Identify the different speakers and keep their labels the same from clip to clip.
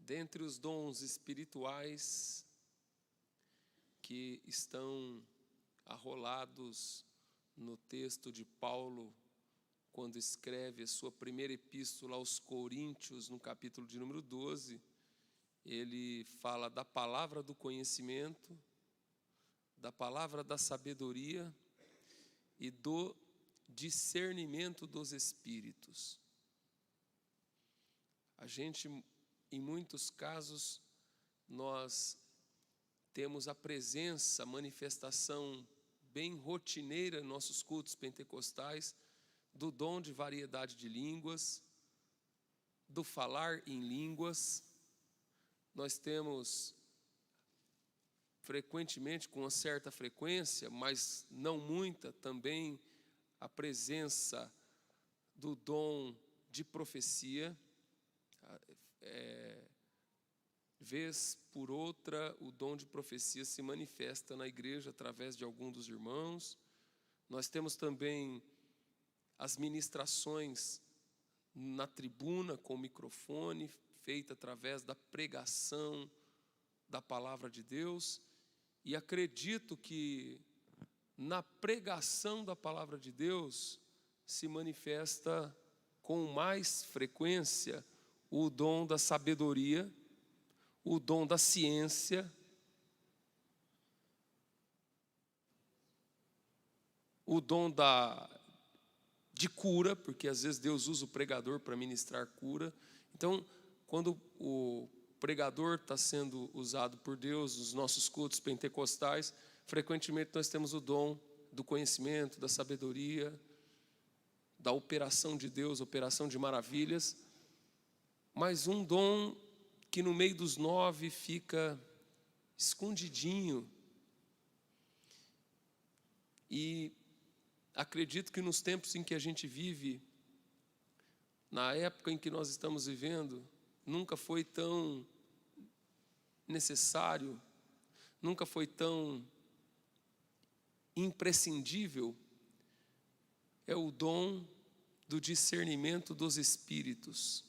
Speaker 1: Dentre os dons espirituais que estão arrolados no texto de Paulo, quando escreve a sua primeira epístola aos Coríntios, no capítulo de número 12, ele fala da palavra do conhecimento, da palavra da sabedoria e do discernimento dos espíritos. A gente, em muitos casos, nós temos a presença, a manifestação bem rotineira em nossos cultos pentecostais, do dom de variedade de línguas, do falar em línguas. Nós temos frequentemente, com uma certa frequência, mas não muita, também a presença do dom de profecia. Vez por outra, o dom de profecia se manifesta na igreja através de algum dos irmãos. Nós temos também as ministrações na tribuna com microfone, feita através da pregação da palavra de Deus. E acredito que na pregação da palavra de Deus se manifesta com mais frequência o dom da sabedoria, o dom da ciência, o dom de cura, porque às vezes Deus usa o pregador para ministrar cura. Então, quando o pregador está sendo usado por Deus, nos nossos cultos pentecostais, frequentemente nós temos o dom do conhecimento, da sabedoria, da operação de Deus, operação de maravilhas, mas um dom que no meio dos 9 fica escondidinho. E acredito que nos tempos em que a gente vive, na época em que nós estamos vivendo, nunca foi tão necessário, nunca foi tão imprescindível, é o dom do discernimento dos espíritos.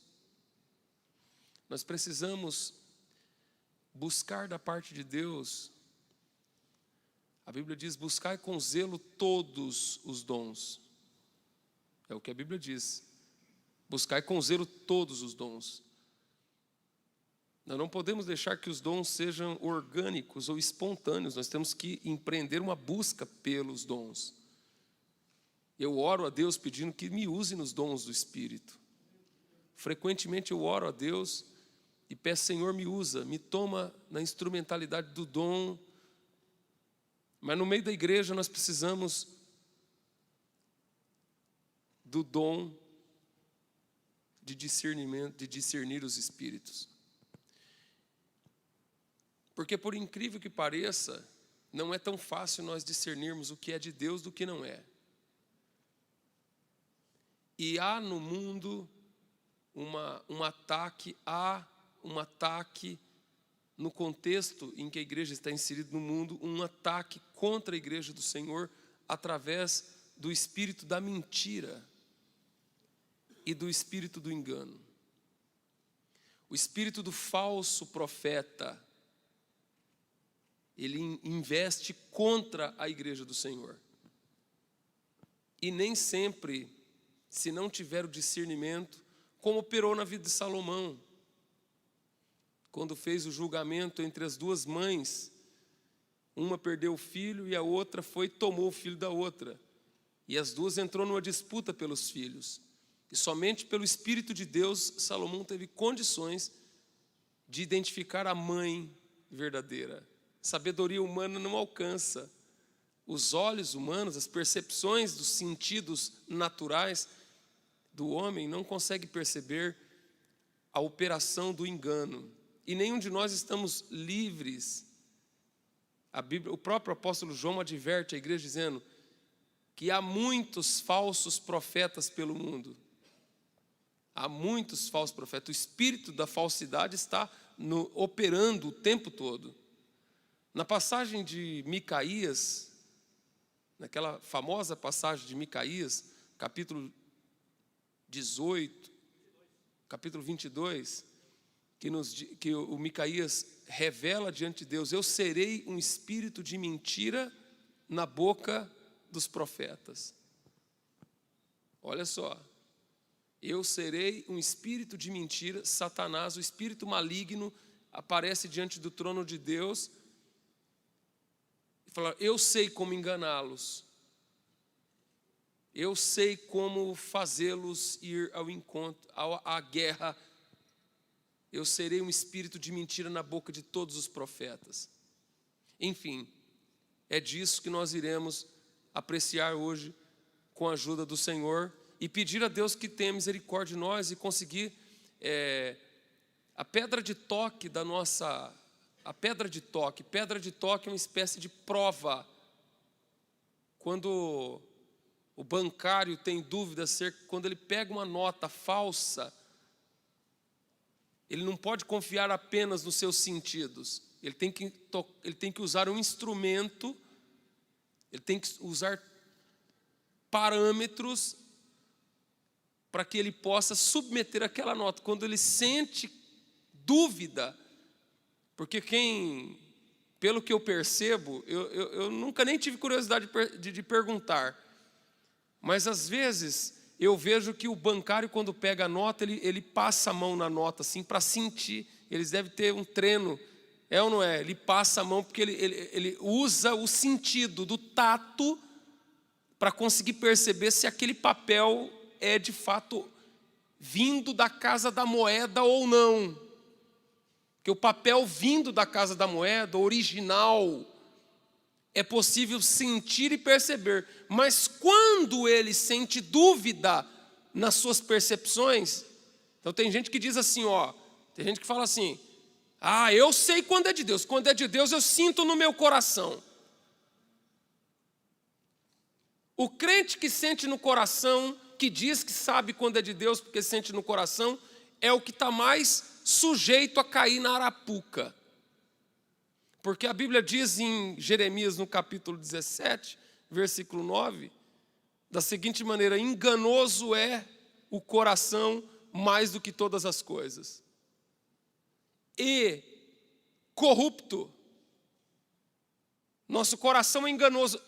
Speaker 1: Nós precisamos buscar da parte de Deus. A Bíblia diz: buscai com zelo todos os dons. É o que a Bíblia diz. Buscai com zelo todos os dons. Nós não podemos deixar que os dons sejam orgânicos ou espontâneos. Nós temos que empreender uma busca pelos dons. Eu oro a Deus pedindo que me use nos dons do Espírito. Frequentemente eu oro a Deus e peço: Senhor, me usa, me toma na instrumentalidade do dom. Mas no meio da igreja nós precisamos do dom de discernimento, de discernir os espíritos. Porque, por incrível que pareça, não é tão fácil nós discernirmos o que é de Deus do que não é. E há no mundo um ataque no contexto em que a igreja está inserida no mundo, um ataque contra a igreja do Senhor através do espírito da mentira e do espírito do engano. O espírito do falso profeta, ele investe contra a igreja do Senhor. E nem sempre, se não tiver o discernimento, como operou na vida de Salomão, quando fez o julgamento entre as duas mães, uma perdeu o filho e a outra tomou o filho da outra. E as duas entrou numa disputa pelos filhos. E somente pelo Espírito de Deus, Salomão teve condições de identificar a mãe verdadeira. Sabedoria humana não alcança. Os olhos humanos, as percepções dos sentidos naturais do homem não conseguem perceber a operação do engano. E nenhum de nós estamos livres. O próprio apóstolo João adverte a igreja dizendo que há muitos falsos profetas pelo mundo. Há muitos falsos profetas. O espírito da falsidade está operando o tempo todo. Na passagem de Micaías, naquela famosa passagem de Micaías, capítulo 18, capítulo 22, que o Micaías revela diante de Deus: eu serei um espírito de mentira na boca dos profetas. Olha só, eu serei um espírito de mentira. Satanás, o espírito maligno, aparece diante do trono de Deus e fala: eu sei como enganá-los, eu sei como fazê-los ir ao encontro, à guerra. Eu serei um espírito de mentira na boca de todos os profetas. Enfim, é disso que nós iremos apreciar hoje com a ajuda do Senhor e pedir a Deus que tenha misericórdia de nós e conseguir a pedra de toque da nossa... pedra de toque é uma espécie de prova. Quando o bancário tem dúvidas, quando ele pega uma nota falsa, ele não pode confiar apenas nos seus sentidos. Ele tem que usar um instrumento, ele tem que usar parâmetros para que ele possa submeter aquela nota. Quando ele sente dúvida, porque pelo que eu percebo, eu nunca nem tive curiosidade de perguntar, mas às vezes eu vejo que o bancário, quando pega a nota, ele passa a mão na nota assim para sentir. Eles devem ter um treino, é ou não é? Ele passa a mão porque ele usa o sentido do tato para conseguir perceber se aquele papel é de fato vindo da Casa da Moeda ou não. Porque o papel vindo da Casa da Moeda, original, é possível sentir e perceber. Mas quando ele sente dúvida nas suas percepções, então tem gente que diz assim, tem gente que fala assim: eu sei quando é de Deus. Quando é de Deus eu sinto no meu coração. O crente que sente no coração, que diz que sabe quando é de Deus porque sente no coração, é o que está mais sujeito a cair na arapuca. Porque a Bíblia diz em Jeremias, no capítulo 17, versículo 9, da seguinte maneira: enganoso é o coração mais do que todas as coisas, e corrupto. Nosso coração é enganoso.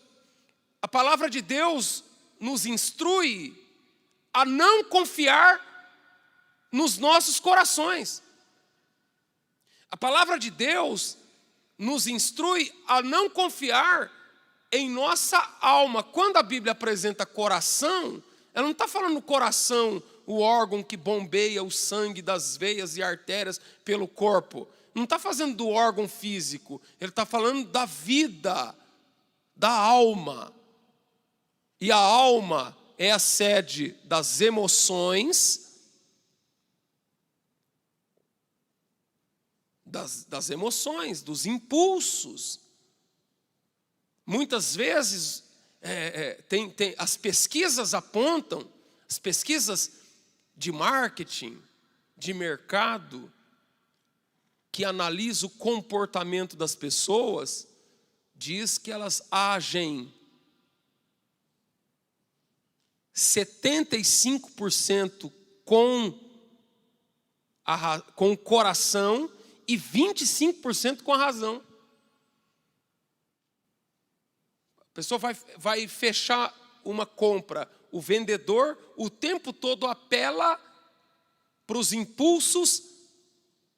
Speaker 1: A palavra de Deus nos instrui a não confiar nos nossos corações. A palavra de Deus nos instrui a não confiar em nossa alma. Quando a Bíblia apresenta coração, ela não está falando do coração, o órgão que bombeia o sangue das veias e artérias pelo corpo. Não está fazendo do órgão físico, ele está falando da vida, da alma. E a alma é a sede das emoções, das emoções, dos impulsos. Muitas vezes, as pesquisas apontam, as pesquisas de marketing, de mercado, que analisa o comportamento das pessoas, diz que elas agem 75% com o coração e 25% com a razão. A pessoa vai fechar uma compra. O vendedor o tempo todo apela para os impulsos,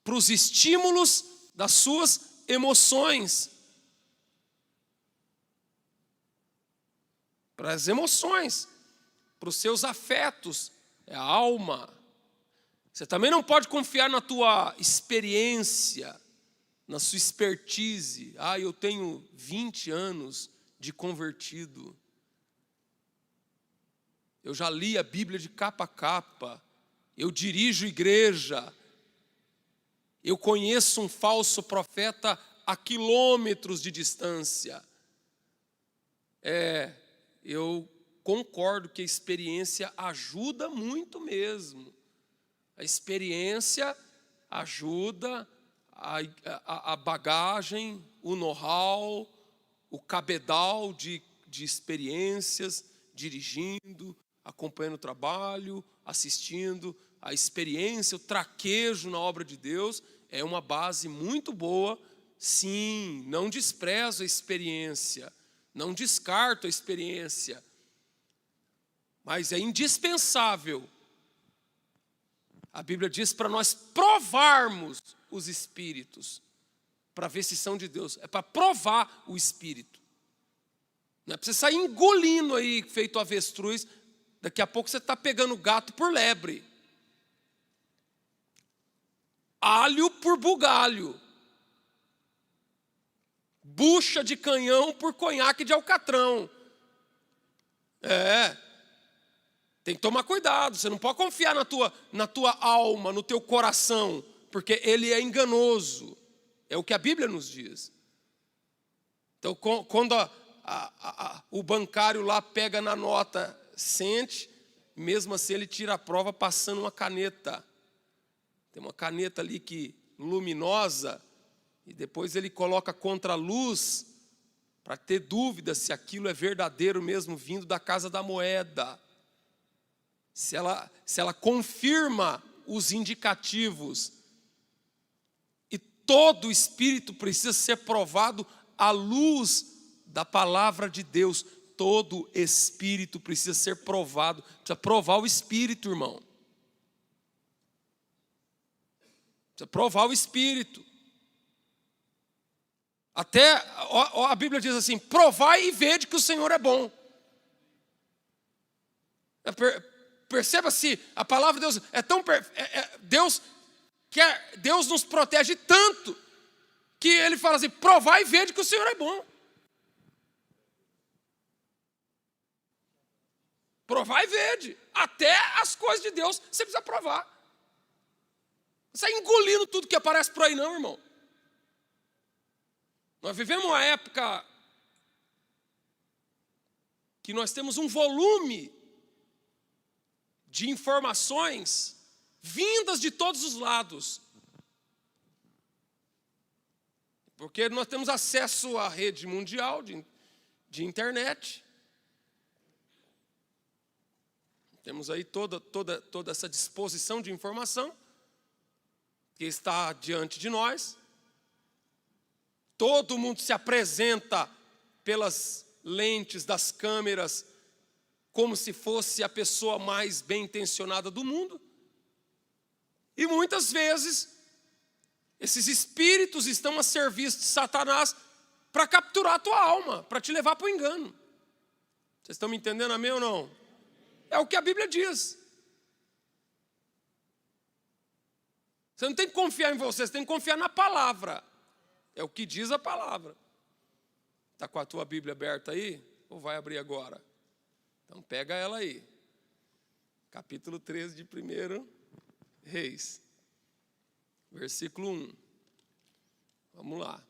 Speaker 1: para os estímulos das suas emoções. Para as emoções, para os seus afetos, é a alma. Você também não pode confiar na tua experiência, na sua expertise. Eu tenho 20 anos de convertido. Eu já li a Bíblia de capa a capa. Eu dirijo igreja. Eu conheço um falso profeta a quilômetros de distância. Eu concordo que a experiência ajuda muito mesmo. A experiência ajuda, a bagagem, o know-how, o cabedal de experiências, dirigindo, acompanhando o trabalho, assistindo a experiência, o traquejo na obra de Deus é uma base muito boa. Sim, não desprezo a experiência, não descarto a experiência, mas é indispensável. A Bíblia diz para nós provarmos os espíritos, para ver se são de Deus. É para provar o espírito. Não é para você sair engolindo aí, feito avestruz. Daqui a pouco você está pegando gato por lebre. Alho por bugalho. Bucha de canhão por conhaque de alcatrão. Tem que tomar cuidado. Você não pode confiar na tua alma, no teu coração, porque ele é enganoso. É o que a Bíblia nos diz. Então, quando o bancário lá pega na nota, sente, mesmo assim ele tira a prova passando uma caneta. Tem uma caneta ali luminosa, e depois ele coloca contra a luz, para ter dúvida se aquilo é verdadeiro mesmo, vindo da casa da moeda. Se ela confirma os indicativos. E todo espírito precisa ser provado à luz da palavra de Deus. Todo espírito precisa ser provado. Precisa provar o espírito, irmão. Precisa provar o espírito. Até a Bíblia diz assim: provai e vede que o Senhor é bom. Perceba se a palavra de Deus é tão Deus nos protege tanto que ele fala assim: provai e vede que o Senhor é bom. Provar e vede. Até as coisas de Deus você precisa provar. Não sai engolindo tudo que aparece por aí não, irmão. Nós vivemos uma época que nós temos um volume de informações vindas de todos os lados. Porque nós temos acesso à rede mundial de internet. Temos aí toda essa disposição de informação que está diante de nós. Todo mundo se apresenta pelas lentes das câmeras como se fosse a pessoa mais bem intencionada do mundo. E muitas vezes, esses espíritos estão a serviço de Satanás para capturar a tua alma, para te levar para o engano. Vocês estão me entendendo, amém ou não? É o que a Bíblia diz. Você não tem que confiar em você, você tem que confiar na palavra. É o que diz a palavra. Está com a tua Bíblia aberta aí? Ou vai abrir agora? Então pega ela aí. Capítulo 13 de 1 Reis. Versículo 1. Vamos lá.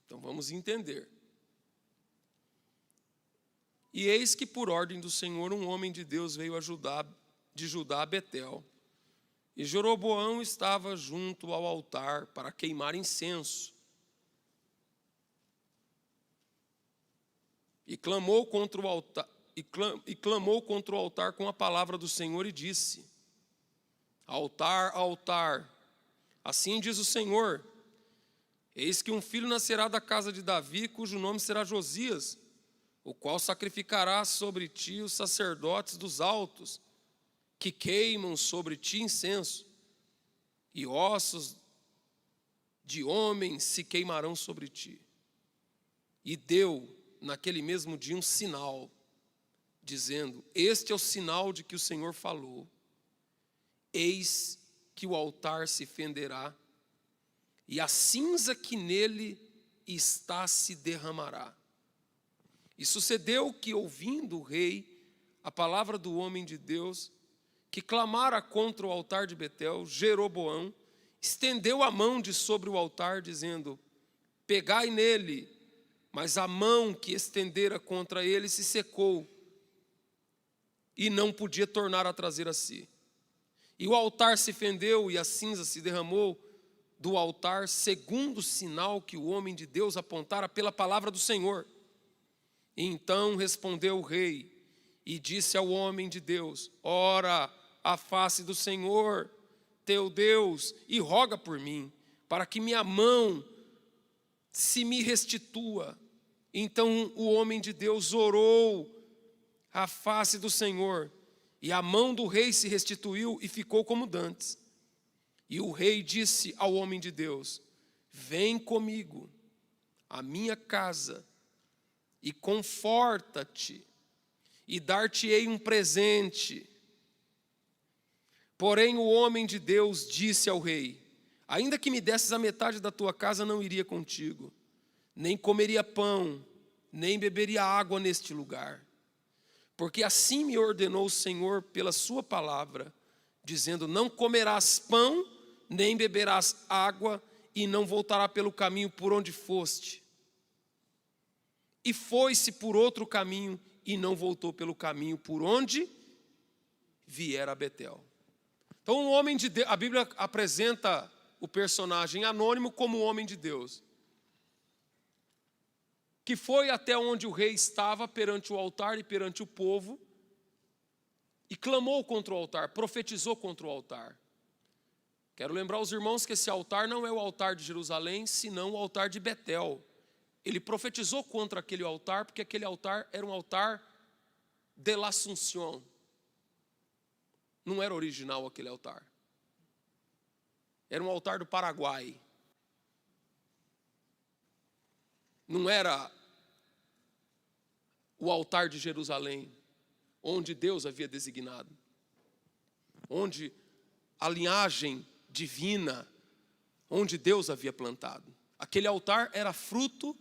Speaker 1: Então vamos entender. E eis que por ordem do Senhor um homem de Deus veio de Judá a Betel. E Jeroboão estava junto ao altar para queimar incenso. E clamou contra o altar com a palavra do Senhor e disse: altar, altar, assim diz o Senhor, eis que um filho nascerá da casa de Davi, cujo nome será Josias, o qual sacrificará sobre ti os sacerdotes dos altos, que queimam sobre ti incenso, e ossos de homens se queimarão sobre ti. E deu naquele mesmo dia um sinal, dizendo: este é o sinal de que o Senhor falou, eis que o altar se fenderá, e a cinza que nele está se derramará. E sucedeu que, ouvindo o rei a palavra do homem de Deus, que clamara contra o altar de Betel, Jeroboão estendeu a mão de sobre o altar, dizendo: pegai nele. Mas a mão que estendera contra ele se secou, e não podia tornar a trazer a si. E o altar se fendeu, e a cinza se derramou do altar, segundo o sinal que o homem de Deus apontara pela palavra do Senhor. E então respondeu o rei, e disse ao homem de Deus: ora, a face do Senhor, teu Deus, e roga por mim, para que minha mão se me restitua. Então o homem de Deus orou à face do Senhor, e a mão do rei se restituiu e ficou como dantes. E o rei disse ao homem de Deus: vem comigo à minha casa e conforta-te, e dar-te-ei um presente. Porém o homem de Deus disse ao rei: ainda que me desses a metade da tua casa, não iria contigo, nem comeria pão, nem beberia água neste lugar. Porque assim me ordenou o Senhor pela sua palavra, dizendo: não comerás pão, nem beberás água, e não voltará pelo caminho por onde foste. E foi-se por outro caminho, e não voltou pelo caminho por onde viera a Betel. Então o homem de Deus, a Bíblia apresenta o personagem anônimo como o homem de Deus, que foi até onde o rei estava perante o altar e perante o povo, e clamou contra o altar, profetizou contra o altar. Quero lembrar aos irmãos que esse altar não é o altar de Jerusalém, senão o altar de Betel. Ele profetizou contra aquele altar, porque aquele altar era um altar de l'Assunción. Não era original aquele altar. Era um altar do Paraguai. Não era o altar de Jerusalém, onde Deus havia designado, onde a linhagem divina, onde Deus havia plantado. Aquele altar era fruto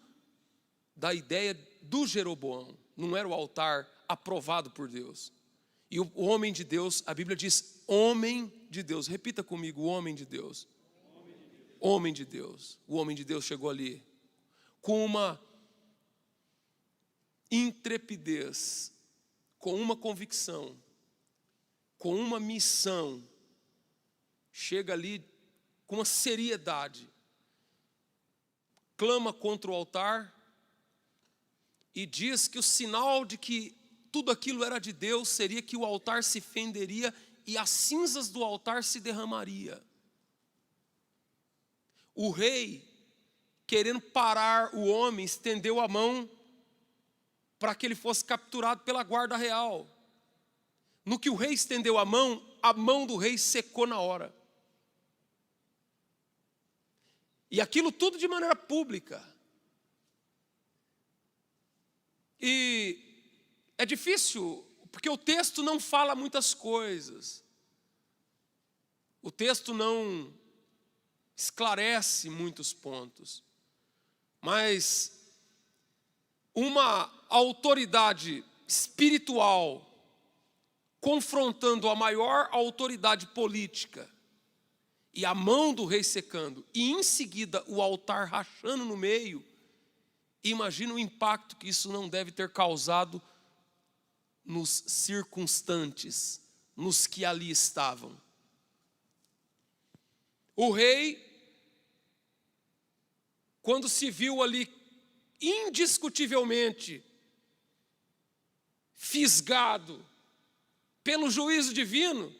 Speaker 1: da ideia do Jeroboão, não era o altar aprovado por Deus. E o homem de Deus, a Bíblia diz homem de Deus, repita comigo, o homem de Deus. Homem de Deus. O homem de Deus chegou ali com uma intrepidez, com uma convicção, com uma missão. Chega ali com uma seriedade, clama contra o altar e diz que o sinal de que tudo aquilo era de Deus seria que o altar se fenderia e as cinzas do altar se derramaria. O rei, querendo parar o homem, estendeu a mão para que ele fosse capturado pela guarda real. No que o rei estendeu a mão do rei secou na hora. E aquilo tudo de maneira pública. E é difícil, porque o texto não fala muitas coisas. O texto não esclarece muitos pontos. Mas uma autoridade espiritual confrontando a maior autoridade política, e a mão do rei secando, e em seguida o altar rachando no meio, imagina o impacto que isso não deve ter causado nos circunstantes, nos que ali estavam. O rei, quando se viu ali indiscutivelmente fisgado pelo juízo divino,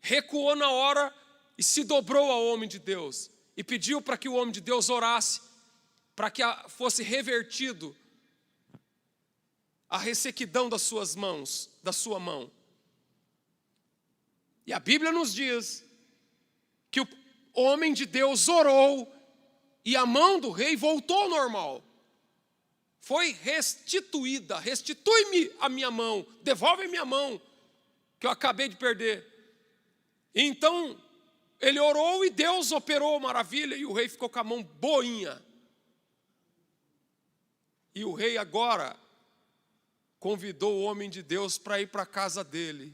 Speaker 1: recuou na hora e se dobrou ao homem de Deus e pediu para que o homem de Deus orasse, para que fosse revertido a ressequidão das suas mãos, da sua mão. E a Bíblia nos diz que o homem de Deus orou e a mão do rei voltou ao normal. Foi restituída. Restitui-me a minha mão, devolve a minha mão, que eu acabei de perder. Então, ele orou e Deus operou maravilha, e o rei ficou com a mão boinha. E o rei agora convidou o homem de Deus para ir para a casa dele.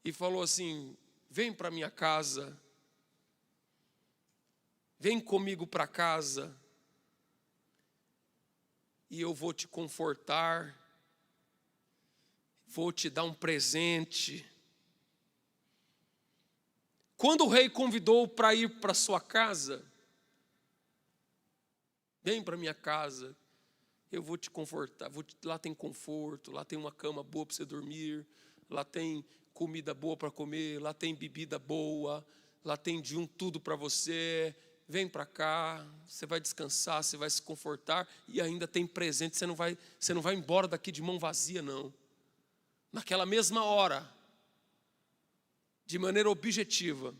Speaker 1: E falou assim: vem para minha casa, vem comigo para casa, e eu vou te confortar, vou te dar um presente. Quando o rei convidou para ir para sua casa, vem para minha casa, eu vou te confortar, lá tem conforto, lá tem uma cama boa para você dormir, lá tem comida boa para comer, lá tem bebida boa, lá tem de um tudo para você. Vem para cá, você vai descansar, você vai se confortar e ainda tem presente, você não vai embora daqui de mão vazia, não. Naquela mesma hora, de maneira objetiva,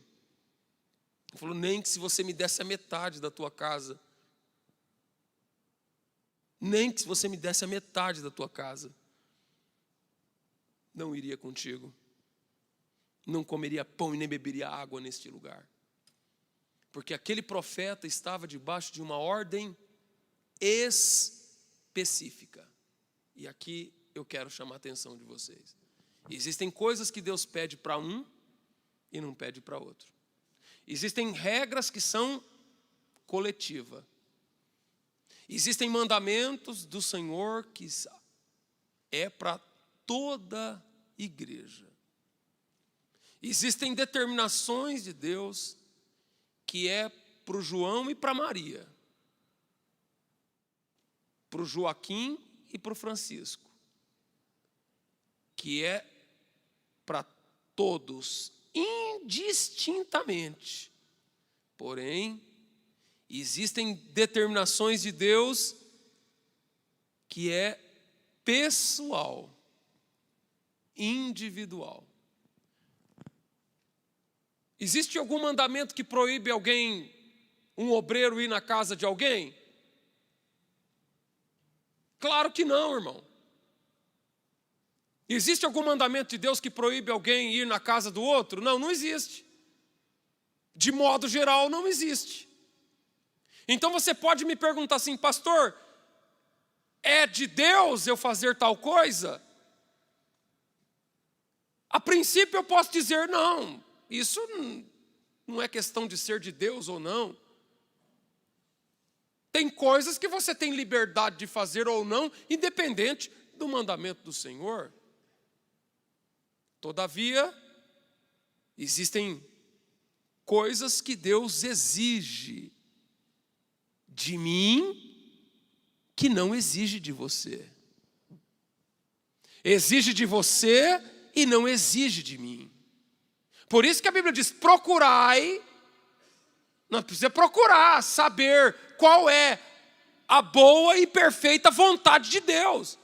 Speaker 1: ele falou, nem que se você me desse a metade da tua casa, nem que se você me desse a metade da tua casa, não iria contigo, não comeria pão e nem beberia água neste lugar. Porque aquele profeta estava debaixo de uma ordem específica. E aqui eu quero chamar a atenção de vocês. Existem coisas que Deus pede para um e não pede para outro. Existem regras que são coletivas. Existem mandamentos do Senhor que é para toda igreja. Existem determinações de Deus que é para o João e para a Maria, para o Joaquim e para o Francisco, que é para todos, indistintamente. Porém, existem determinações de Deus que é pessoal, individual. Existe algum mandamento que proíbe alguém, um obreiro, ir na casa de alguém? Claro que não, irmão. Existe algum mandamento de Deus que proíbe alguém ir na casa do outro? Não, não existe. De modo geral, não existe. Então você pode me perguntar assim, pastor, é de Deus eu fazer tal coisa? A princípio eu posso dizer não. Isso não é questão de ser de Deus ou não. Tem coisas que você tem liberdade de fazer ou não, independente do mandamento do Senhor. Todavia, existem coisas que Deus exige de mim que não exige de você. Exige de você e não exige de mim. Por isso que a Bíblia diz, procurai, nós precisamos procurar saber qual é a boa e perfeita vontade de Deus.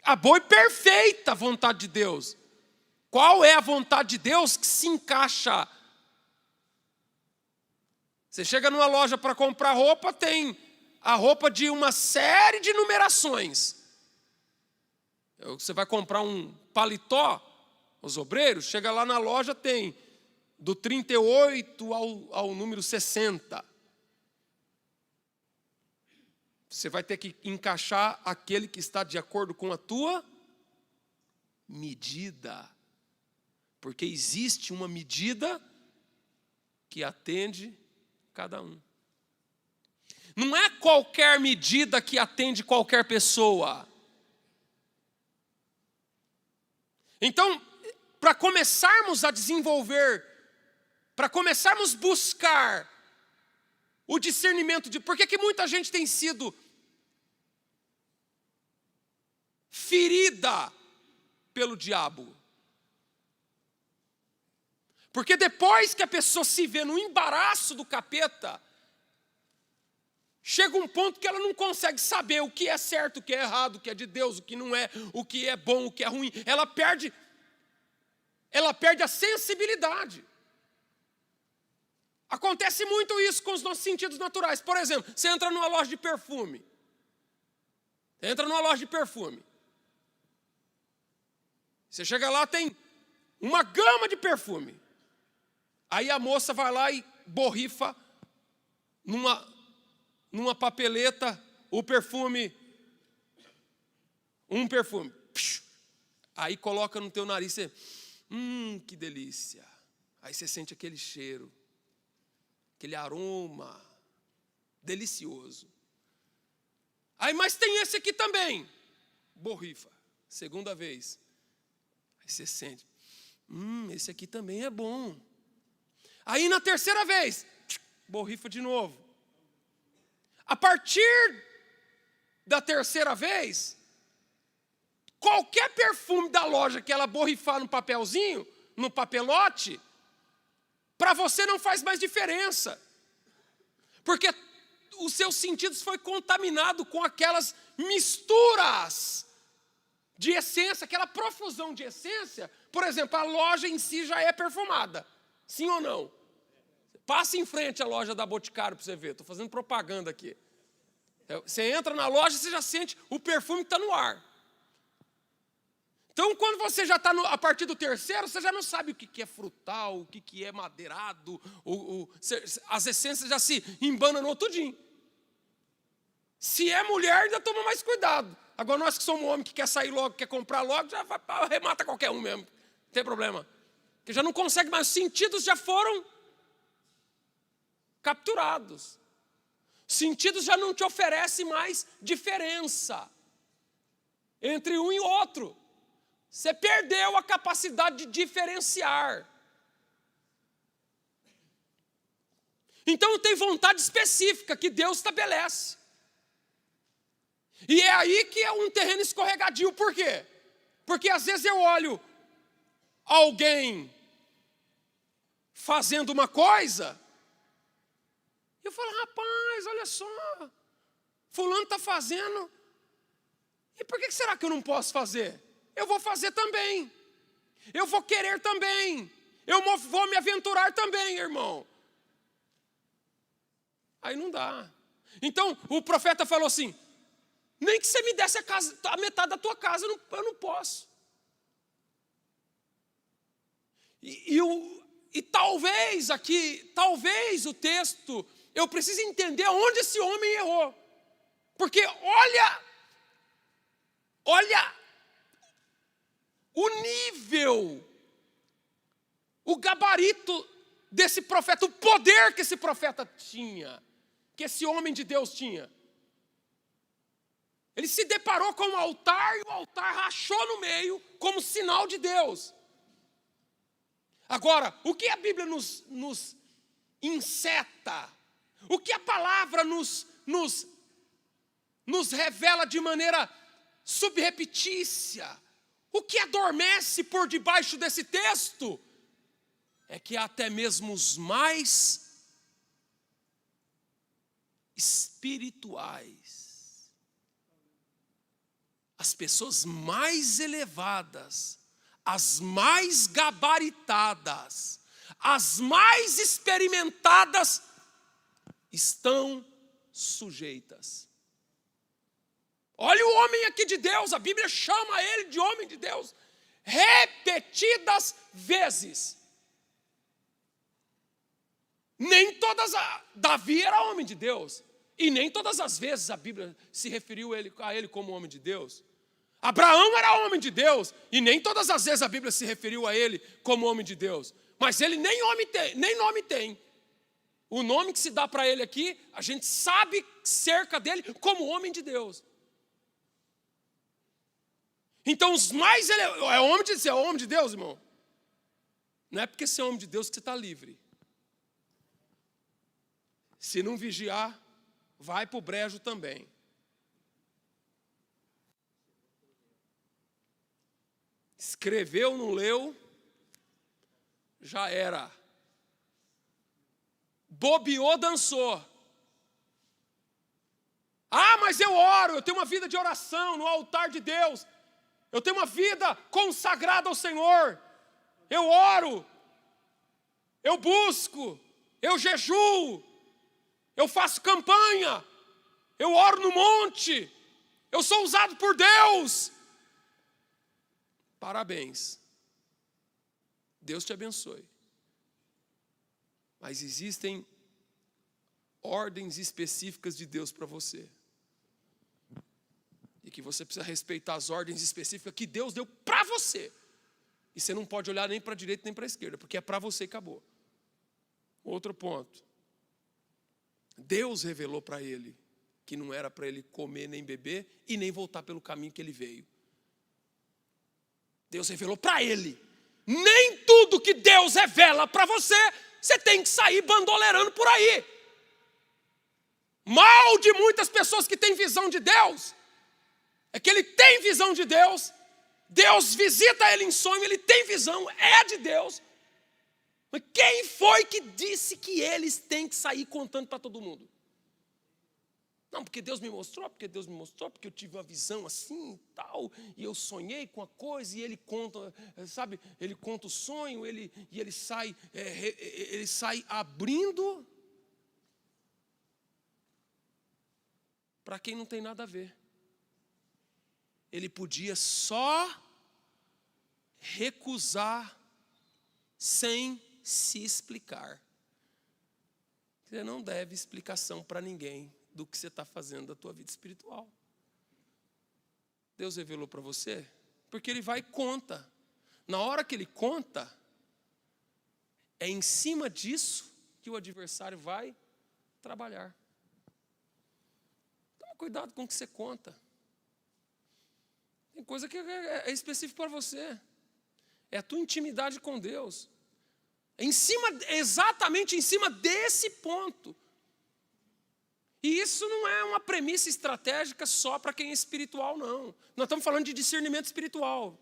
Speaker 1: A boa e perfeita vontade de Deus. Qual é a vontade de Deus que se encaixa? Você chega numa loja para comprar roupa, tem a roupa de uma série de numerações. Você vai comprar um paletó, os obreiros, chega lá na loja, tem do 38 ao número 60. Você vai ter que encaixar aquele que está de acordo com a tua medida. Porque existe uma medida que atende cada um. Não é qualquer medida que atende qualquer pessoa. Então, para começarmos a desenvolver, para começarmos a buscar o discernimento de... Por que muita gente tem sido ferida pelo diabo? Porque depois que a pessoa se vê no embaraço do capeta, chega um ponto que ela não consegue saber o que é certo, o que é errado, o que é de Deus, o que não é, o que é bom, o que é ruim. Ela perde a sensibilidade. Acontece muito isso com os nossos sentidos naturais. Por exemplo, você entra numa loja de perfume. Você chega lá, tem uma gama de perfume. Aí a moça vai lá e borrifa numa papeleta um perfume. Aí coloca no teu nariz, você, que delícia. Aí você sente aquele cheiro, aquele aroma delicioso. Aí, mas tem esse aqui também. Borrifa, segunda vez. Aí você sente, esse aqui também é bom. Aí na terceira vez, borrifa de novo. A partir da terceira vez, qualquer perfume da loja que ela borrifar no papelzinho, no papelote, para você não faz mais diferença. Porque os seus sentidos foi contaminado com aquelas misturas de essência, aquela profusão de essência. Por exemplo, a loja em si já é perfumada. Sim ou não? Passe em frente à loja da Boticário para você ver. Estou fazendo propaganda aqui. Você entra na loja e você já sente o perfume que está no ar. Então, quando você já está a partir do terceiro, você já não sabe o que é frutal, o que é madeirado. As essências já se embananam tudinho. Se é mulher, ainda toma mais cuidado. Agora, nós que somos homem que quer sair logo, quer comprar logo, já arremata qualquer um mesmo. Não tem problema. Porque já não consegue mais. Os sentidos já foram capturados. Os sentidos já não te oferecem mais diferença entre um e outro. Você perdeu a capacidade de diferenciar. Então tem vontade específica que Deus estabelece. E é aí que é um terreno escorregadio. Por quê? Porque às vezes eu olho alguém fazendo uma coisa, e eu falo, rapaz, olha só, fulano está fazendo, e por que será que eu não posso fazer? Eu vou fazer também, eu vou querer também, eu vou me aventurar também, irmão. Aí não dá. Então o profeta falou assim, nem que você me desse a metade da tua casa, eu não posso. E talvez o texto, eu preciso entender onde esse homem errou. Porque olha o nível, o gabarito desse profeta, o poder que esse profeta tinha, que esse homem de Deus tinha. Ele se deparou com o altar e o altar rachou no meio como sinal de Deus. Agora, o que a Bíblia nos inceta? O que a palavra nos revela de maneira subrepetícia? O que adormece por debaixo desse texto? É que até mesmo os mais espirituais, as pessoas mais elevadas, as mais gabaritadas, as mais experimentadas, estão sujeitas. Olha o homem aqui de Deus, a Bíblia chama ele de homem de Deus repetidas vezes. Nem todas, Davi era homem de Deus, e nem todas as vezes a Bíblia se referiu a ele como homem de Deus. Abraão era homem de Deus, e nem todas as vezes a Bíblia se referiu a ele como homem de Deus. Mas ele nem nome tem. O nome que se dá para ele aqui, a gente sabe cerca dele como homem de Deus. Então os mais é homem de Deus, irmão? Não é porque você é homem de Deus que você está livre. Se não vigiar, vai para o brejo também. Escreveu, não leu, já era. Bobeou, dançou. Ah, mas eu oro, eu tenho uma vida de oração no altar de Deus. Eu tenho uma vida consagrada ao Senhor. Eu oro, eu busco, eu jejuo, eu faço campanha, eu oro no monte, eu sou usado por Deus. Parabéns. Deus te abençoe. Mas existem ordens específicas de Deus para você. E que você precisa respeitar as ordens específicas que Deus deu para você. E você não pode olhar nem para a direita nem para a esquerda, porque é para você e acabou. Outro ponto. Deus revelou para ele que não era para ele comer nem beber e nem voltar pelo caminho que ele veio. Deus revelou para ele. Nem tudo que Deus revela para você, você tem que sair bandoleirando por aí. Mal de muitas pessoas que têm visão de Deus, é que ele tem visão de Deus, Deus visita ele em sonho, ele tem visão, é de Deus. Mas quem foi que disse que eles têm que sair contando para todo mundo? Não, porque Deus me mostrou, porque eu tive uma visão assim e tal, e eu sonhei com a coisa, e ele conta, sabe, ele conta o sonho, e ele sai abrindo para quem não tem nada a ver. Ele podia só recusar sem se explicar. Você não deve explicação para ninguém do que você está fazendo da tua vida espiritual. Deus revelou para você, porque Ele vai e conta. Na hora que Ele conta, é em cima disso que o adversário vai trabalhar. Toma cuidado com o que você conta. Tem coisa que é específica para você. É a tua intimidade com Deus. Exatamente em cima desse ponto. E isso não é uma premissa estratégica só para quem é espiritual, não. Nós estamos falando de discernimento espiritual.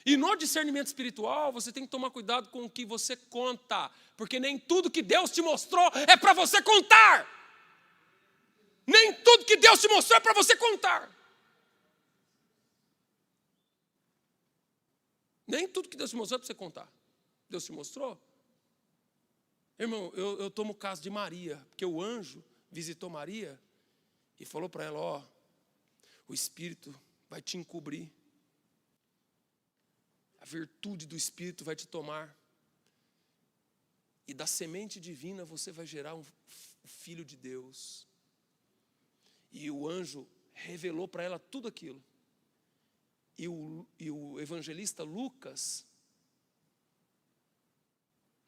Speaker 1: E no discernimento espiritual, você tem que tomar cuidado com o que você conta. Porque nem tudo que Deus te mostrou é para você contar. Nem tudo que Deus te mostrou é para você contar. Nem tudo que Deus te mostrou é para você contar. Deus te mostrou? Irmão, eu tomo o caso de Maria, porque o anjo visitou Maria e falou para ela, o Espírito vai te encobrir. A virtude do Espírito vai te tomar. E da semente divina você vai gerar um filho de Deus. E o anjo revelou para ela tudo aquilo. E o evangelista Lucas,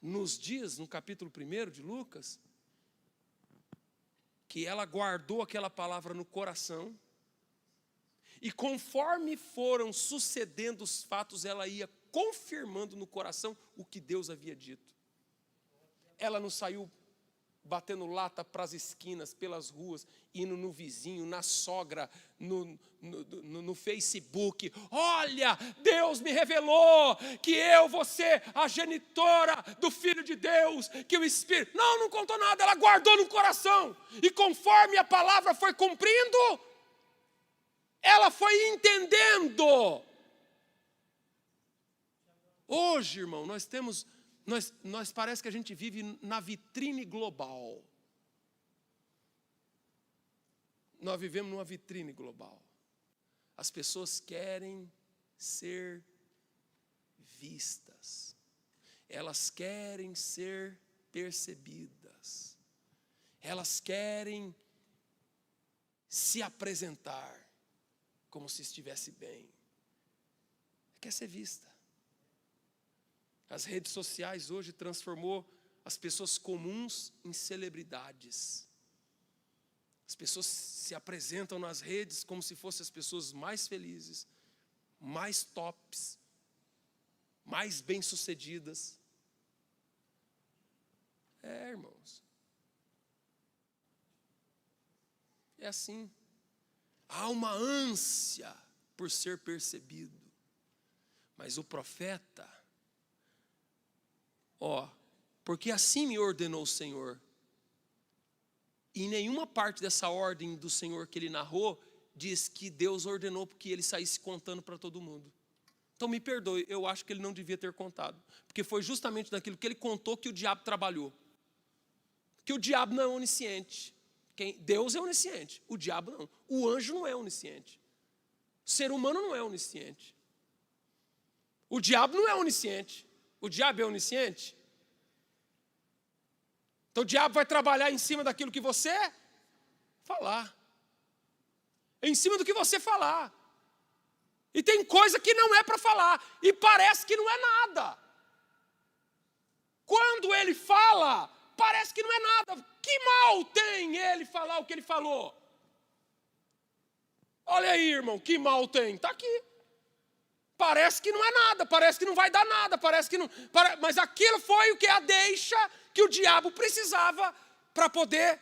Speaker 1: no capítulo 1 de Lucas, que ela guardou aquela palavra no coração, e conforme foram sucedendo os fatos, ela ia confirmando no coração o que Deus havia dito. Ela não saiu batendo lata para as esquinas, pelas ruas, indo no vizinho, na sogra, no Facebook. Olha, Deus me revelou que eu vou ser a genitora do Filho de Deus, que o Espírito... Não contou nada, ela guardou no coração. E conforme a palavra foi cumprindo, ela foi entendendo. Hoje, irmão, nós parece que a gente vive na vitrine global. Nós vivemos numa vitrine global. As pessoas querem ser vistas. Elas querem ser percebidas. Elas querem se apresentar como se estivesse bem. Quer ser vista. As redes sociais hoje transformou as pessoas comuns em celebridades. As pessoas se apresentam nas redes como se fossem as pessoas mais felizes, mais tops, mais bem-sucedidas. Irmãos. É assim. Há uma ânsia por ser percebido. Mas o profeta, porque assim me ordenou o Senhor. E em nenhuma parte dessa ordem do Senhor que ele narrou, diz que Deus ordenou que ele saísse contando para todo mundo. Então me perdoe, eu acho que ele não devia ter contado. Porque foi justamente naquilo que ele contou que o diabo trabalhou. Que o diabo não é onisciente. Deus é onisciente, o diabo não. O anjo não é onisciente. O ser humano não é onisciente. O diabo não é onisciente. O diabo é onisciente? Então o diabo vai trabalhar em cima daquilo que você falar. Em cima do que você falar. E tem coisa que não é para falar. E parece que não é nada. Quando ele fala, parece que não é nada. Que mal tem ele falar o que ele falou? Olha aí, irmão, que mal tem. Está aqui. Parece que não é nada, parece que não vai dar nada, parece que não. Mas aquilo foi o que a deixa que o diabo precisava para poder.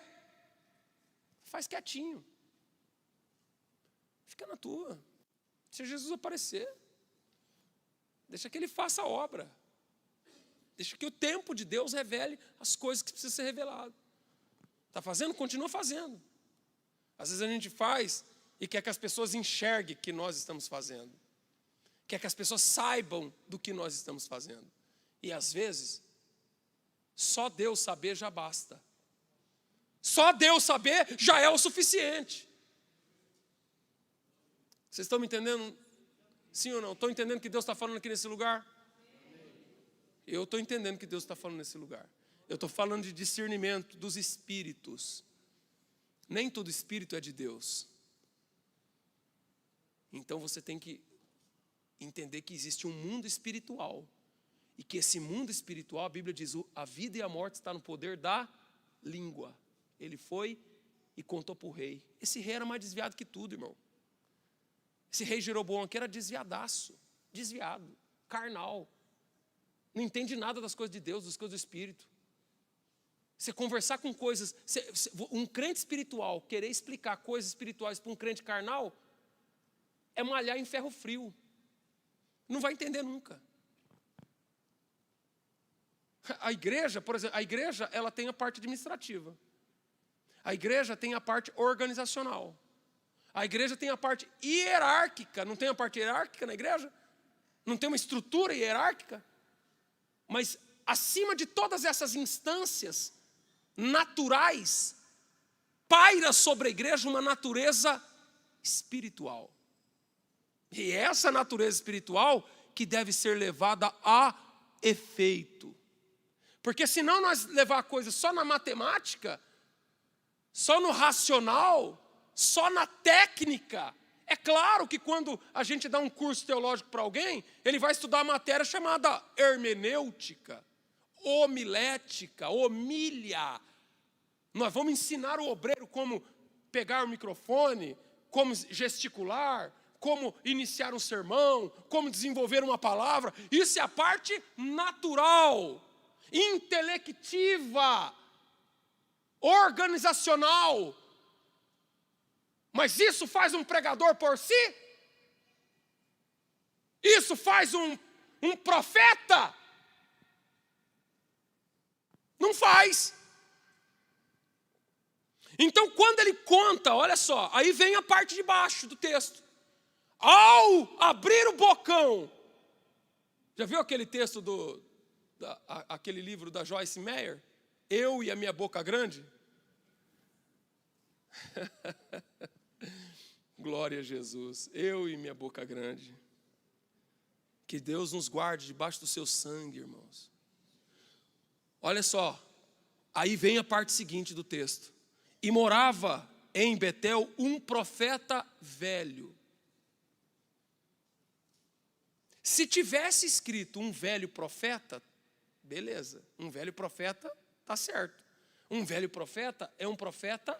Speaker 1: Faz quietinho. Fica na tua. Se Jesus aparecer, Deixa que ele faça a obra. Deixa que o tempo de Deus revele as coisas que precisam ser reveladas. Está fazendo? Continua fazendo. Às vezes a gente faz e quer que as pessoas enxerguem o que nós estamos fazendo. Quer que as pessoas saibam do que nós estamos fazendo. E às vezes, só Deus saber já basta. Só Deus saber já é o suficiente. Vocês estão me entendendo? Sim ou não? Estão entendendo o que Deus está falando aqui nesse lugar? Eu estou entendendo o que Deus está falando nesse lugar. Eu estou falando de discernimento dos espíritos. Nem todo espírito é de Deus. Então você tem que entender que existe um mundo espiritual. E que esse mundo espiritual, a Bíblia diz, a vida e a morte está no poder da língua. Ele foi e contou para o rei. Esse rei era mais desviado que tudo, irmão. Esse rei Jeroboão aqui era desviadaço. Desviado, carnal. Não entende nada das coisas de Deus, das coisas do Espírito. Você conversar com coisas... Um crente espiritual querer explicar coisas espirituais para um crente carnal é malhar em ferro frio. Não vai entender nunca. A igreja, por exemplo, a igreja ela tem a parte administrativa. A igreja tem a parte organizacional. A igreja tem a parte hierárquica. Não tem a parte hierárquica na igreja? Não tem uma estrutura hierárquica? Mas acima de todas essas instâncias naturais, paira sobre a igreja uma natureza espiritual. E é essa natureza espiritual que deve ser levada a efeito. Porque senão nós levar a coisa só na matemática, só no racional, só na técnica. É claro que quando a gente dá um curso teológico para alguém, ele vai estudar a matéria chamada hermenêutica, homilética, homília. Nós vamos ensinar o obreiro como pegar o microfone, como gesticular, como iniciar um sermão, como desenvolver uma palavra. Isso é a parte natural, intelectiva, organizacional. Mas isso faz um pregador por si? Isso faz um profeta? Não faz. Então quando ele conta, olha só, aí vem a parte de baixo do texto. Ao abrir o bocão. Já viu aquele texto aquele livro da Joyce Meyer? Eu e a minha boca grande? Glória a Jesus. Eu e minha boca grande. Que Deus nos guarde debaixo do seu sangue, irmãos. Olha só. Aí vem a parte seguinte do texto. E morava em Betel um profeta velho. Se tivesse escrito um velho profeta, beleza. Um velho profeta, tá certo. Um velho profeta é um profeta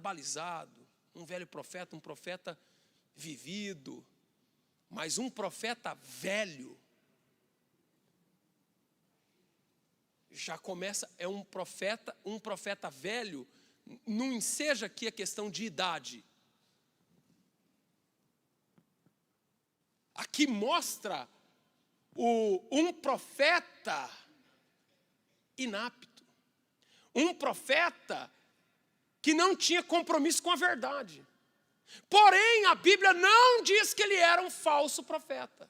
Speaker 1: balizado, um velho profeta, um profeta vivido, mas um profeta velho já começa, é um profeta velho, não enseja aqui a questão de idade. Aqui mostra um profeta inapto, um profeta que não tinha compromisso com a verdade. Porém, a Bíblia não diz que ele era um falso profeta.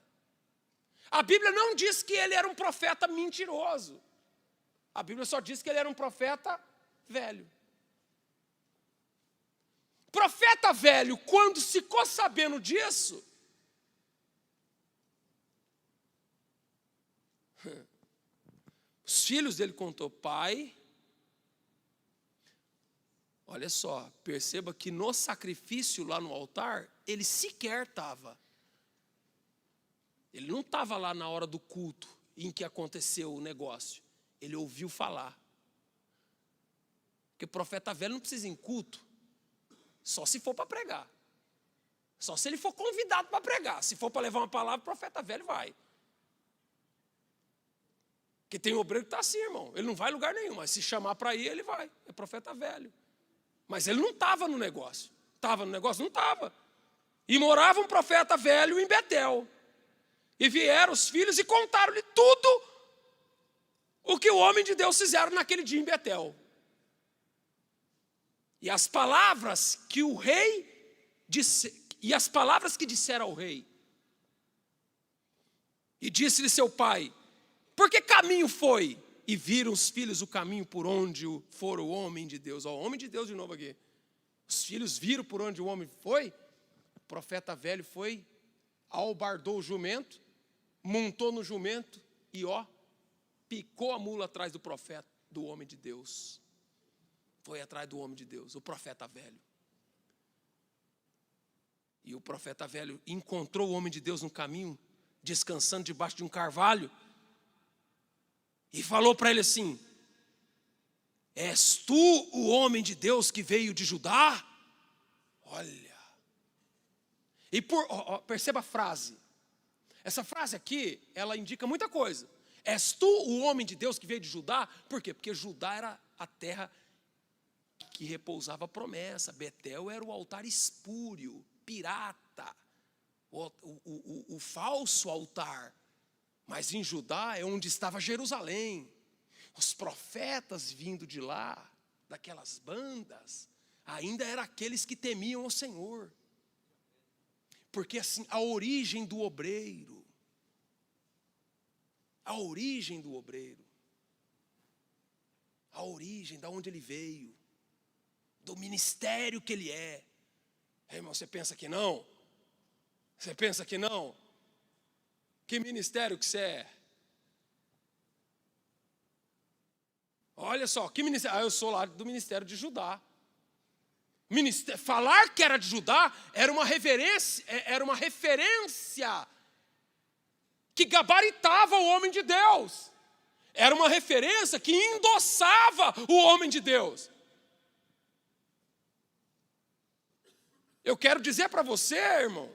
Speaker 1: A Bíblia não diz que ele era um profeta mentiroso. A Bíblia só diz que ele era um profeta velho. Profeta velho, quando ficou sabendo disso, os filhos dele contou, pai, olha só, perceba que no sacrifício lá no altar, ele sequer estava. Ele não estava lá na hora do culto em que aconteceu o negócio. Ele ouviu falar. Porque profeta velho não precisa ir em culto, só se for para pregar. Só se ele for convidado para pregar. Se for para levar uma palavra, profeta velho vai. Porque tem obreiro que está assim, irmão. Ele não vai em lugar nenhum, mas se chamar para ir, ele vai. É profeta velho. Mas ele não estava no negócio. Estava no negócio? Não estava. E morava um profeta velho em Betel. E vieram os filhos e contaram-lhe tudo o que o homem de Deus fizeram naquele dia em Betel. E as palavras que o rei disse, e as palavras que disseram ao rei. E disse-lhe seu pai: por que caminho foi? E viram os filhos o caminho por onde for o homem de Deus. Ó, o homem de Deus de novo aqui. Os filhos viram por onde o homem foi. O profeta velho foi, albardou o jumento, montou no jumento e picou a mula atrás do profeta, do homem de Deus. Foi atrás do homem de Deus, o profeta velho. E o profeta velho encontrou o homem de Deus no caminho, descansando debaixo de um carvalho. E falou para ele assim: és tu o homem de Deus que veio de Judá? Olha. E perceba a frase. Essa frase aqui, ela indica muita coisa. És tu o homem de Deus que veio de Judá? Por quê? Porque Judá era a terra que repousava a promessa. Betel era o altar espúrio, pirata, o falso altar. Mas em Judá é onde estava Jerusalém. Os profetas vindo de lá, daquelas bandas, ainda eram aqueles que temiam o Senhor. Porque assim, a origem do obreiro, a origem da onde ele veio, do ministério que ele é. Irmão, você pensa que não? Você pensa que não? Que ministério que você é? Olha só, que ministério? Eu sou lá do ministério de Judá. Falar que era de Judá era uma referência que gabaritava o homem de Deus. Era uma referência que endossava o homem de Deus. Eu quero dizer para você, irmão,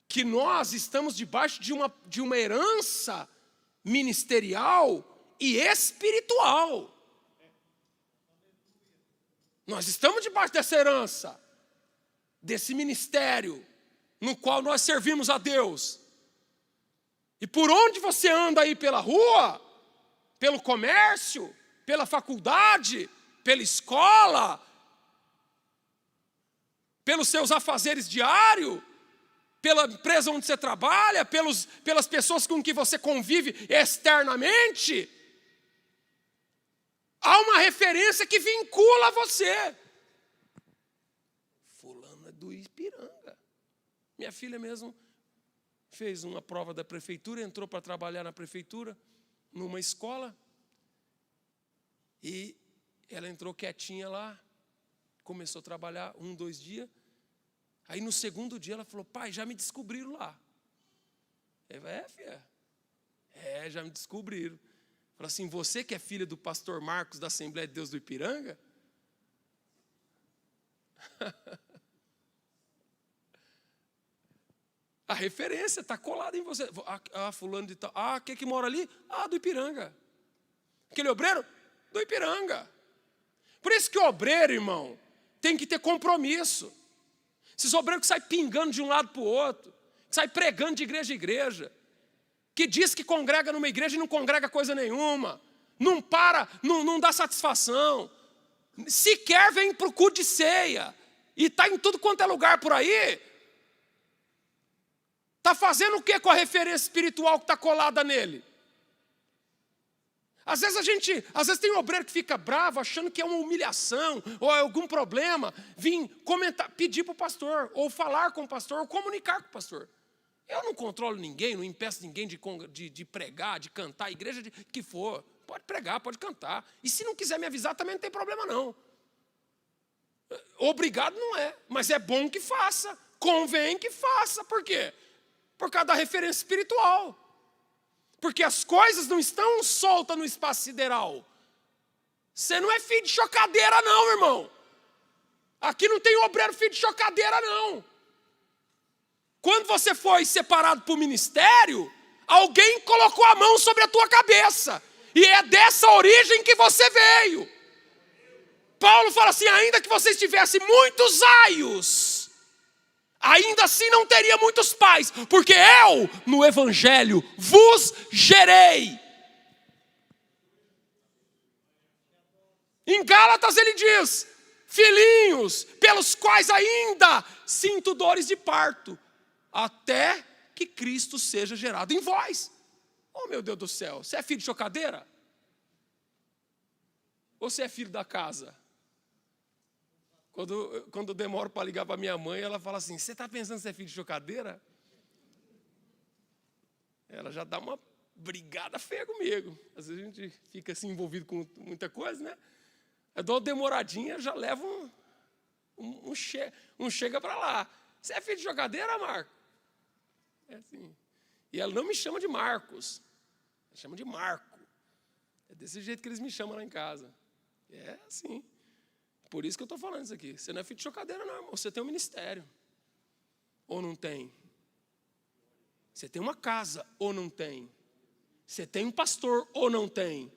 Speaker 1: que nós estamos debaixo de uma herança ministerial e espiritual. Nós estamos debaixo dessa herança, desse ministério, no qual nós servimos a Deus. E por onde você anda aí pela rua, pelo comércio, pela faculdade, pela escola, pelos seus afazeres diários, pela empresa onde você trabalha, pelas pessoas com que você convive externamente, há uma referência que vincula você. Fulano é do Ipiranga. Minha filha mesmo fez uma prova da prefeitura, entrou para trabalhar na prefeitura, numa escola, e ela entrou quietinha lá, começou a trabalhar 2 dias, aí no segundo dia ela falou: pai, já me descobriram lá. Eu falei: filha, já me descobriram. Falou assim: você que é filha do pastor Marcos da Assembleia de Deus do Ipiranga? A referência está colada em você. Fulano de tal. Quem que mora ali? Do Ipiranga. Aquele obreiro? Do Ipiranga. Por isso que o obreiro, irmão, tem que ter compromisso. Esses obreiros que saem pingando de um lado para o outro, que saem pregando de igreja em igreja, que diz que congrega numa igreja e não congrega coisa nenhuma, não para, não dá satisfação, sequer vem para o culto de ceia, e está em tudo quanto é lugar por aí, está fazendo o que com a referência espiritual que está colada nele? Às vezes tem um obreiro que fica bravo, achando que é uma humilhação, ou é algum problema, vir comentar, pedir para o pastor, ou falar com o pastor, ou comunicar com o pastor. Eu não controlo ninguém, não impeço ninguém de pregar, de cantar, igreja que for. Pode pregar, pode cantar. E se não quiser me avisar, também não tem problema não. Obrigado não é, mas é bom que faça, convém que faça. Por quê? Por causa da referência espiritual. Porque as coisas não estão soltas no espaço sideral. Você não é filho de chocadeira não, irmão. Aqui não tem obreiro filho de chocadeira não. Quando você foi separado para o ministério, alguém colocou a mão sobre a tua cabeça. E é dessa origem que você veio. Paulo fala assim: ainda que vocês tivessem muitos aios, ainda assim não teria muitos pais, porque eu, no Evangelho, vos gerei. Em Gálatas ele diz, filhinhos, pelos quais ainda sinto dores de parto, até que Cristo seja gerado em vós. Oh, meu Deus do céu, você é filho de chocadeira? Ou você é filho da casa? Quando eu demoro para ligar para minha mãe, ela fala assim, você está pensando que você é filho de chocadeira? Ela já dá uma brigada feia comigo. Às vezes a gente fica assim envolvido com muita coisa, né? Eu dou uma demoradinha, já levo um chega para lá. Você é filho de chocadeira, Marco? É assim. E ela não me chama de Marcos, ela chama de Marco. É desse jeito que eles me chamam lá em casa. É assim. Por isso que eu estou falando isso aqui. Você não é filho de chocadeira, não, irmão. Você tem um ministério. Ou não tem? Você tem uma casa, ou não tem? Você tem um pastor, ou não tem?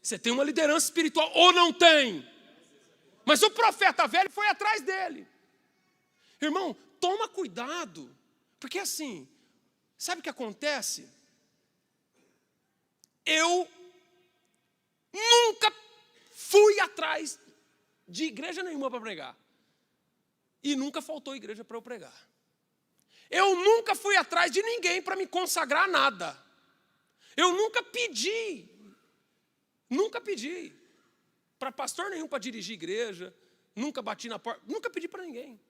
Speaker 1: Você tem uma liderança espiritual, ou não tem? Mas o profeta velho foi atrás dele. Irmão, toma cuidado. Porque assim, sabe o que acontece? Eu nunca fui atrás de igreja nenhuma para pregar. E nunca faltou igreja para eu pregar. Eu nunca fui atrás de ninguém para me consagrar a nada. Eu nunca pedi para pastor nenhum para dirigir igreja. Nunca bati na porta, nunca pedi para ninguém.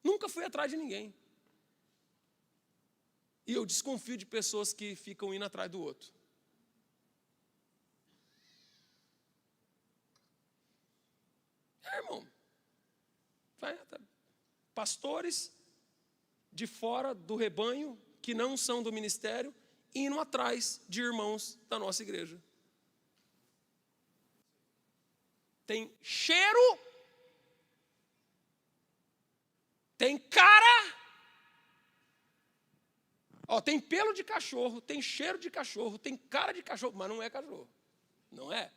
Speaker 1: Nunca fui atrás de ninguém. E eu desconfio de pessoas que ficam indo atrás do outro. Irmão, pastores de fora do rebanho, que não são do ministério, indo atrás de irmãos da nossa igreja. Tem cheiro, tem cara, tem pelo de cachorro, tem cheiro de cachorro, tem cara de cachorro, mas não é cachorro, não é.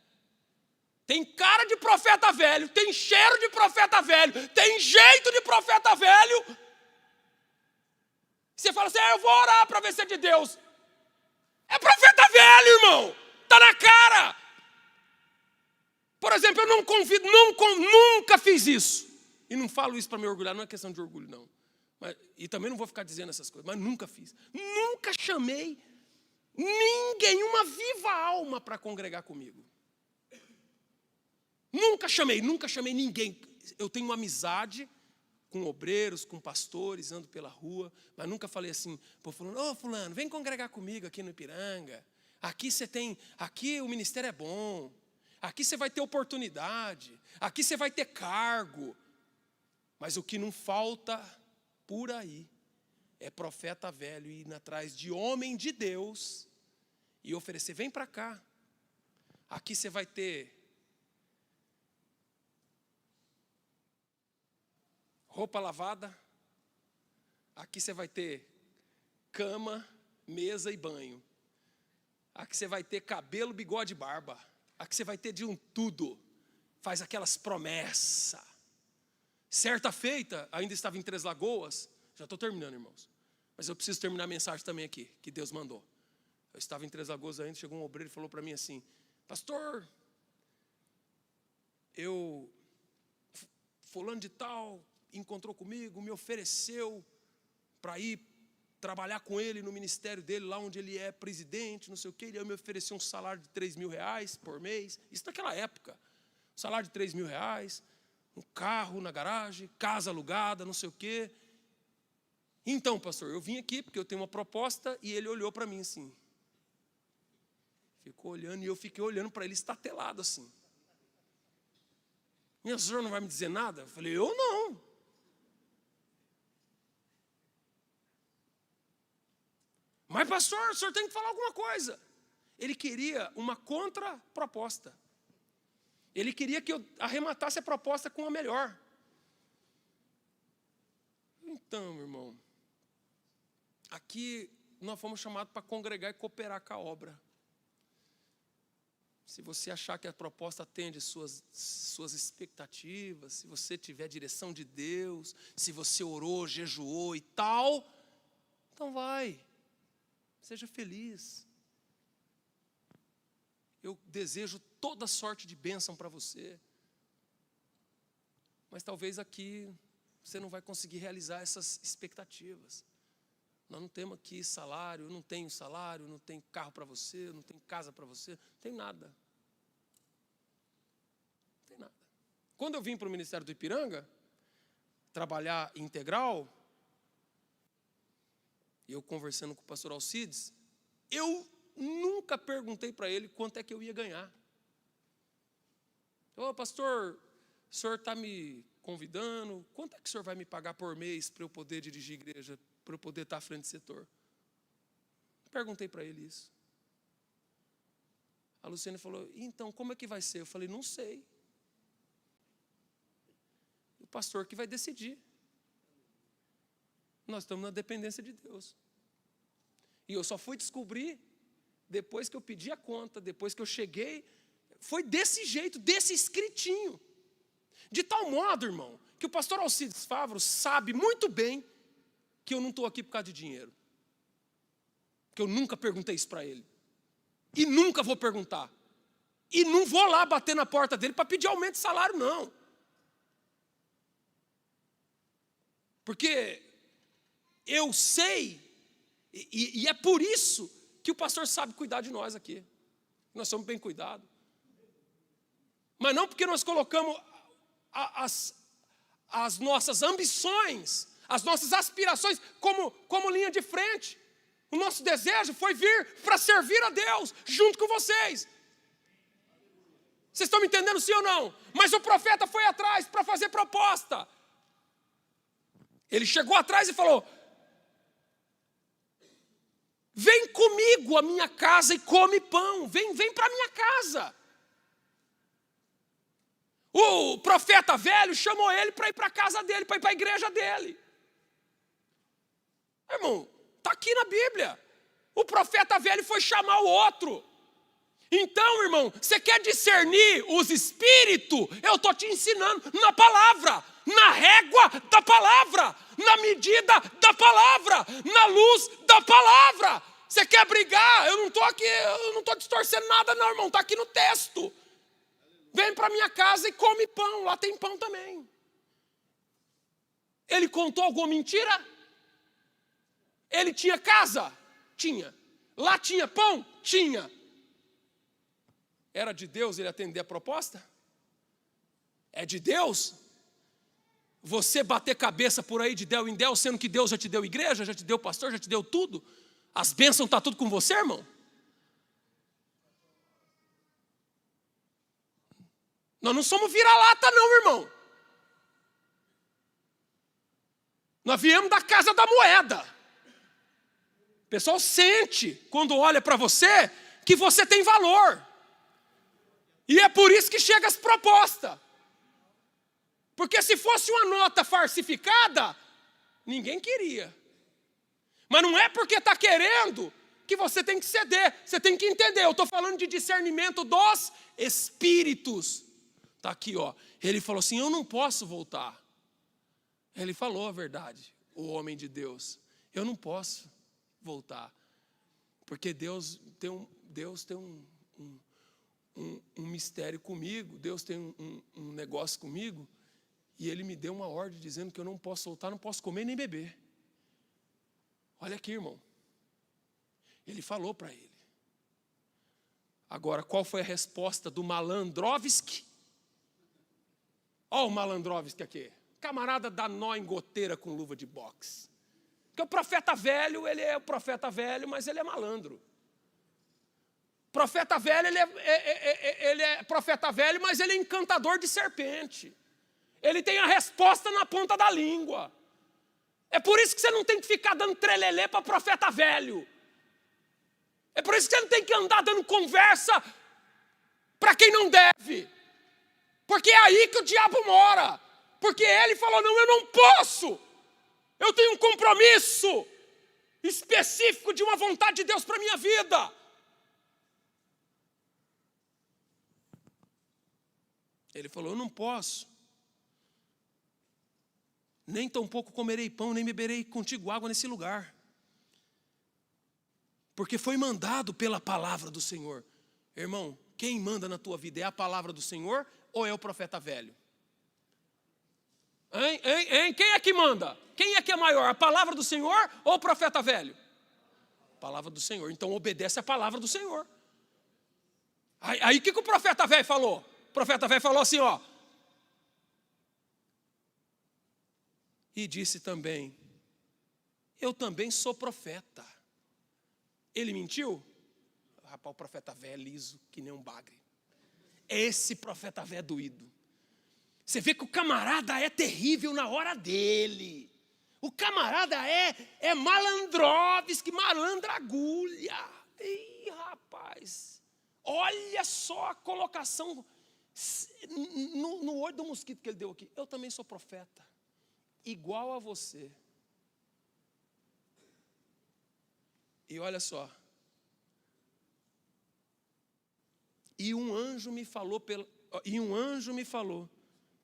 Speaker 1: Tem cara de profeta velho, tem cheiro de profeta velho, tem jeito de profeta velho. Você fala assim, eu vou orar para ver se é de Deus. É profeta velho, irmão. Está na cara. Por exemplo, eu não convido, nunca fiz isso. E não falo isso para me orgulhar, não é questão de orgulho, não. E também não vou ficar dizendo essas coisas, mas nunca fiz. Nunca chamei ninguém, uma viva alma para congregar comigo. Nunca chamei ninguém. Eu tenho uma amizade com obreiros, com pastores, ando pela rua, mas nunca falei assim, fulano, vem congregar comigo aqui no Ipiranga. Aqui o ministério é bom. Aqui você vai ter oportunidade. Aqui você vai ter cargo. Mas o que não falta por aí é profeta velho ir atrás de homem de Deus e oferecer, vem para cá. Aqui você vai ter roupa lavada, aqui você vai ter cama, mesa e banho. Aqui você vai ter cabelo, bigode e barba. Aqui você vai ter de um tudo. Faz aquelas promessas. Certa feita, ainda estava em Três Lagoas. Já estou terminando, irmãos. Mas eu preciso terminar a mensagem também aqui, que Deus mandou. Eu estava em Três Lagoas ainda, chegou um obreiro e falou para mim assim, pastor, fulano de tal encontrou comigo, me ofereceu para ir trabalhar com ele no ministério dele, lá onde ele é presidente, não sei o quê. Ele me ofereceu um salário de R$3.000 por mês. Isso naquela época. Um salário de R$3.000, um carro na garagem, casa alugada, não sei o quê. Então, pastor, eu vim aqui porque eu tenho uma proposta. E ele olhou para mim assim. Ficou olhando e eu fiquei olhando para ele estatelado assim. Minha senhora não vai me dizer nada? Eu falei, eu não. Mas pastor, o senhor tem que falar alguma coisa. Ele queria uma contraproposta. Ele queria que eu arrematasse a proposta com a melhor. Então, meu irmão, aqui nós fomos chamados para congregar e cooperar com a obra. se você achar que a proposta atende suas expectativas, se você tiver direção de Deus, se você orou, jejuou e tal, então vai, seja feliz. Eu desejo toda sorte de bênção para você. Mas talvez aqui você não vai conseguir realizar essas expectativas. Nós não temos aqui salário, eu não tenho salário, não tenho carro para você, eu não tenho casa para você, não tem nada. Não tem nada. Quando eu vim para o Ministério do Ipiranga, trabalhar integral, e eu conversando com o pastor Alcides, eu nunca perguntei para ele quanto é que eu ia ganhar. Ô, pastor, o senhor está me convidando, quanto é que o senhor vai me pagar por mês para eu poder dirigir a igreja, para eu poder estar à frente do setor? Perguntei para ele isso. A Luciane falou, então, como é que vai ser? Eu falei, não sei. O pastor que vai decidir. Nós estamos na dependência de Deus. E eu só fui descobrir depois que eu pedi a conta, depois que eu cheguei, foi desse jeito, desse escritinho. De tal modo, irmão, que o pastor Alcides Favro sabe muito bem que eu não estou aqui por causa de dinheiro. Que eu nunca perguntei isso para ele. E nunca vou perguntar. E não vou lá bater na porta dele para pedir aumento de salário, não. Porque eu sei, e é por isso que o pastor sabe cuidar de nós aqui. Nós somos bem cuidados. Mas não porque nós colocamos as nossas ambições, as nossas aspirações como linha de frente. O nosso desejo foi vir para servir a Deus junto com vocês. Vocês estão me entendendo, sim ou não? Mas o profeta foi atrás para fazer proposta. Ele chegou atrás e falou, vem comigo à minha casa e come pão. Vem para a minha casa. O profeta velho chamou ele para ir para a casa dele, para ir para a igreja dele. Irmão, está aqui na Bíblia. O profeta velho foi chamar o outro. Então, irmão, você quer discernir os espíritos? Eu estou te ensinando na palavra, na régua da palavra, na medida da palavra, na luz da palavra. Você quer brigar? Eu não estou aqui, eu não estou distorcendo nada não, irmão, está aqui no texto. Vem para minha casa e come pão, lá tem pão também. Ele contou alguma mentira? Ele tinha casa? Tinha. Lá tinha pão? Tinha. Era de Deus ele atender a proposta? É de Deus? Você bater cabeça por aí de Del em Del, sendo que Deus já te deu igreja, já te deu pastor, já te deu tudo? As bênçãos estão tudo com você, irmão? Nós não somos vira-lata não, irmão. Nós viemos da casa da moeda. O pessoal sente, quando olha para você, que você tem valor. E é por isso que chega as propostas. Porque se fosse uma nota falsificada, ninguém queria. Mas não é porque está querendo que você tem que ceder. Você tem que entender. Eu estou falando de discernimento dos espíritos. Está aqui, ó. Ele falou assim, eu não posso voltar. Ele falou a verdade, o homem de Deus. Eu não posso voltar. Porque Deus tem um mistério comigo. Deus tem um negócio comigo. E Ele me deu uma ordem dizendo que eu não posso soltar, não posso comer nem beber. Olha aqui, irmão. Ele falou para ele. Agora, qual foi a resposta do Malandrovski? Olha o Malandrovski aqui. Camarada dá nó em goteira com luva de boxe. Porque o profeta velho, ele é o profeta velho, mas ele é malandro. Profeta velho, ele é profeta velho, mas ele é encantador de serpente. Ele tem a resposta na ponta da língua. É por isso que você não tem que ficar dando trelelê para profeta velho. É por isso que você não tem que andar dando conversa para quem não deve. Porque é aí que o diabo mora. Porque ele falou, não, eu não posso. Eu tenho um compromisso específico de uma vontade de Deus para a minha vida. Ele falou: eu não posso. Nem tampouco comerei pão, nem beberei contigo água nesse lugar. Porque foi mandado pela palavra do Senhor. Irmão, quem manda na tua vida é a palavra do Senhor ou é o profeta velho? Hein? Quem é que manda? Quem é que é maior, a palavra do Senhor ou o profeta velho? A palavra do Senhor. Então obedece a palavra do Senhor. Aí o que o profeta velho falou? O profeta velho falou assim, ó. E disse também: eu também sou profeta. Ele mentiu? Rapaz, o profeta velho é liso, que nem um bagre. Esse profeta velho é doído. Você vê que o camarada é terrível na hora dele. O camarada é malandrovski, malandragulha. Ih, rapaz, olha só a colocação no olho do mosquito que ele deu aqui. Eu também sou profeta, igual a você. E olha só. E um anjo me falou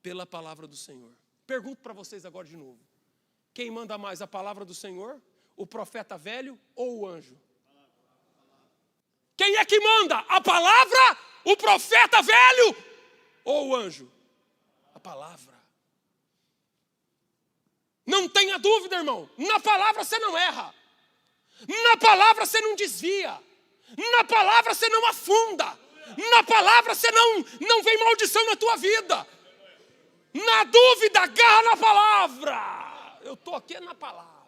Speaker 1: pela palavra do Senhor. Pergunto para vocês agora de novo. Quem manda mais, a palavra do Senhor, o profeta velho ou o anjo? Quem é que manda? A palavra, o profeta velho ou o anjo? A palavra. Não tenha dúvida, irmão. Na palavra você não erra. Na palavra você não desvia. Na palavra você não afunda. Na palavra você não vem maldição na tua vida. Na dúvida, agarra na palavra. Eu estou aqui na palavra.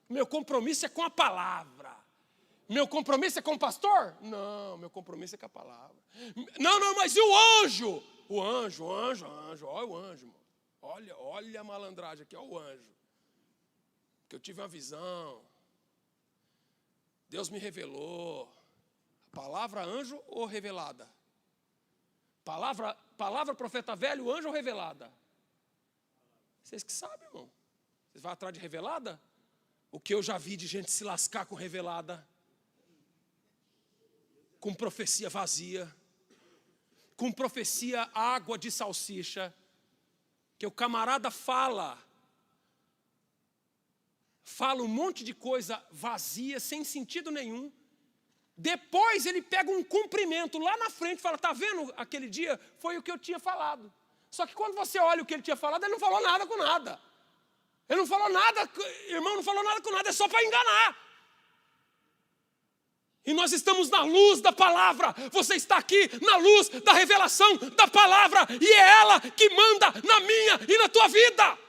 Speaker 1: Meu compromisso é com a palavra. Meu compromisso é com o pastor? Não, meu compromisso é com a palavra. Não, mas e o anjo? O anjo, olha o anjo. Olha a malandragem aqui, olha o anjo. Que eu tive uma visão. Deus me revelou. Palavra anjo ou revelada? Palavra profeta velho, anjo ou revelada? Vocês que sabem, irmão. Vocês vão atrás de revelada? O que eu já vi de gente se lascar com revelada, com profecia vazia, com profecia água de salsicha, que o camarada fala um monte de coisa vazia, sem sentido nenhum. Depois ele pega um cumprimento lá na frente e fala: tá vendo, aquele dia foi o que eu tinha falado. Só que quando você olha o que ele tinha falado, ele não falou nada com nada. Ele não falou nada, irmão, não falou nada com nada, é só para enganar. E nós estamos na luz da palavra. Você está aqui na luz da revelação da palavra. E é ela que manda na minha e na tua vida.